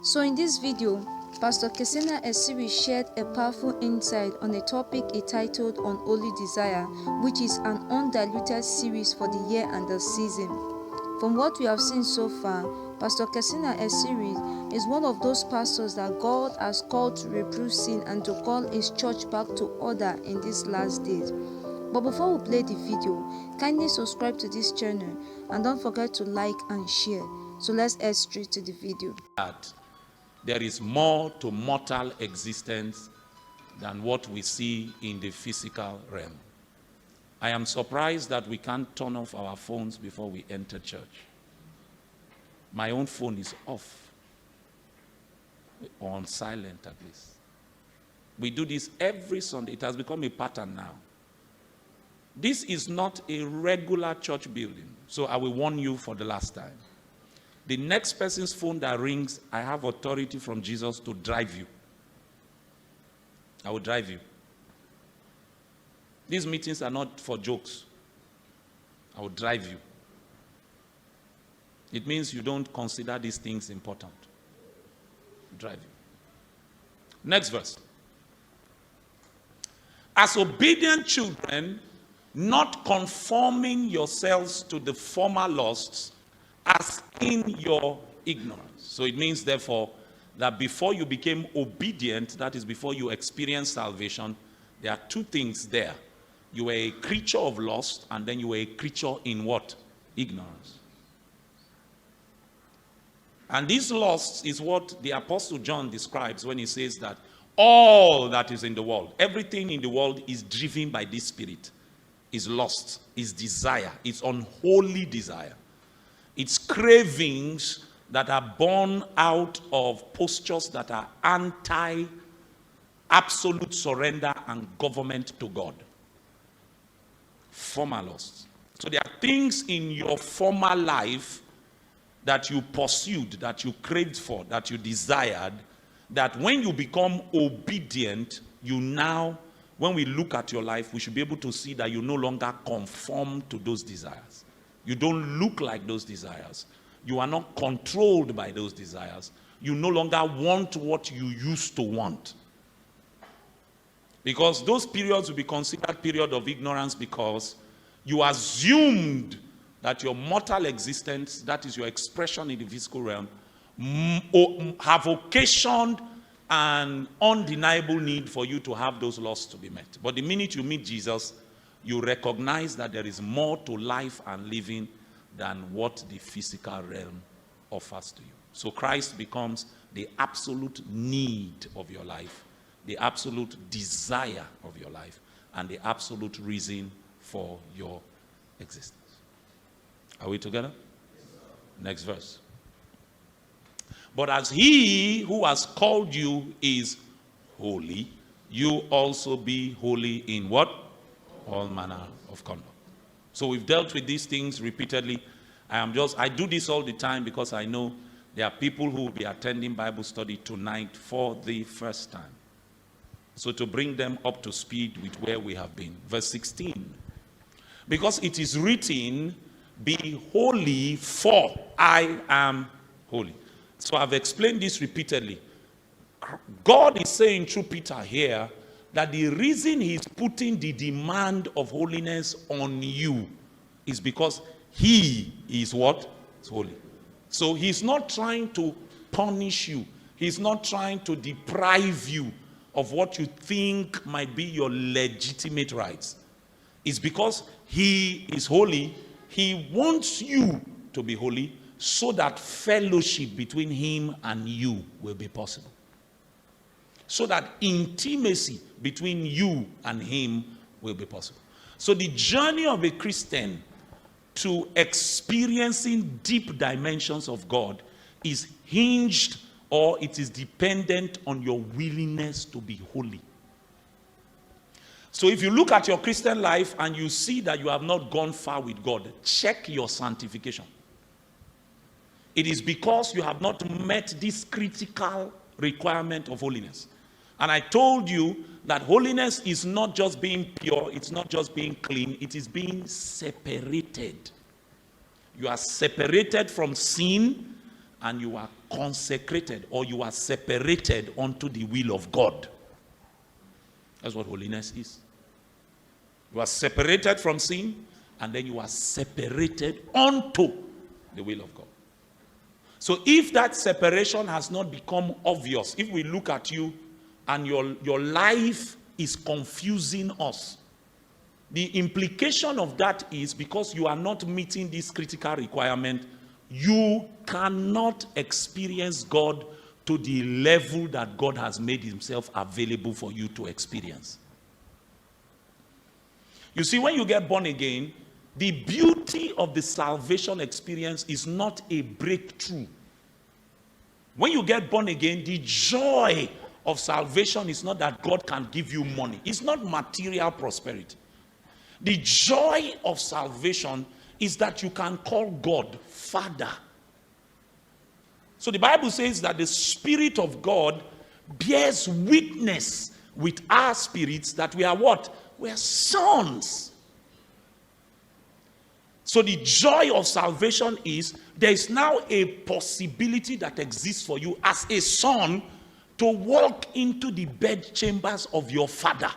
So in this video, Pastor Kesiena Esiri shared a powerful insight on a topic he titled On Holy Desire, which is an undiluted series for the year and the season. From what we have seen so far, Pastor Kesiena Esiri is one of those pastors that God has called to reprove sin and to call his church back to order in these last days. But before we play the video, kindly subscribe to this channel and don't forget to like and share. So let's head straight to the video. There is more to mortal existence than what we see in the physical realm. I am surprised that we can't turn off our phones before we enter church. My own phone is off, or on silent at least. We do this every Sunday. It has become a pattern now. This is not a regular church building, so I will warn you for the last time. The next person's phone that rings, I have authority from Jesus to drive you. I will drive you. These meetings are not for jokes. I will drive you. It means you don't consider these things important. Drive you. Next verse. As obedient children, not conforming yourselves to the former lusts, as in your ignorance. So it means, therefore, that before you became obedient, that is, before you experienced salvation, there are two things there. You were a creature of lust, and then you were a creature in what? Ignorance. And this lust is what the Apostle John describes when he says that all that is in the world, everything in the world is driven by this spirit, is lust, is desire, is unholy desire. It's cravings that are born out of postures that are anti-absolute surrender and government to God. Former lusts. So there are things in your former life that you pursued, that you craved for, that you desired, that when you become obedient, you now, when we look at your life, we should be able to see that you no longer conform to those desires. You don't look like those desires. You are not controlled by those desires. You no longer want what you used to want. Because those periods will be considered period of ignorance because you assumed that your mortal existence, that is your expression in the physical realm, have occasioned an undeniable need for you to have those lusts to be met. But the minute you meet Jesus, you recognize that there is more to life and living than what the physical realm offers to you. So Christ becomes the absolute need of your life, the absolute desire of your life, and the absolute reason for your existence. Are we together? Next verse. But as he who has called you is holy, you also be holy in what? All manner of conduct. So we've dealt with these things repeatedly. I do this all the time because I know there are people who will be attending Bible study tonight for the first time. So to bring them up to speed with where we have been. Verse 16. Because it is written, be holy, for I am holy. So I've explained this repeatedly. God is saying through Peter here that the reason he's putting the demand of holiness on you is because he is what? It's holy. So he's not trying to punish you. He's not trying to deprive you of what you think might be your legitimate rights. It's because he is holy. He wants you to be holy so that fellowship between him and you will be possible. So that intimacy between you and him will be possible. So the journey of a Christian to experiencing deep dimensions of God is hinged, or it is dependent on your willingness to be holy. So if you look at your Christian life and you see that you have not gone far with God, check your sanctification. It is because you have not met this critical requirement of holiness. And I told you that holiness is not just being pure, it's not just being clean, it is being separated. You are separated from sin and you are consecrated or you are separated unto the will of God. That's what holiness is. You are separated from sin, and then you are separated unto the will of God. So if that separation has not become obvious, if we look at you and your life is confusing us, the implication of that is because you are not meeting this critical requirement, you cannot experience God to the level that God has made himself available for you to experience. You see, when you get born again, the beauty of the salvation experience is not a breakthrough. When you get born again, the joy of salvation is not that God can give you money. It's not material prosperity. The joy of salvation is that you can call God Father. So the Bible says that the Spirit of God bears witness with our spirits that we are what? We are sons. So the joy of salvation is there is now a possibility that exists for you as a son to walk into the bedchambers of your Father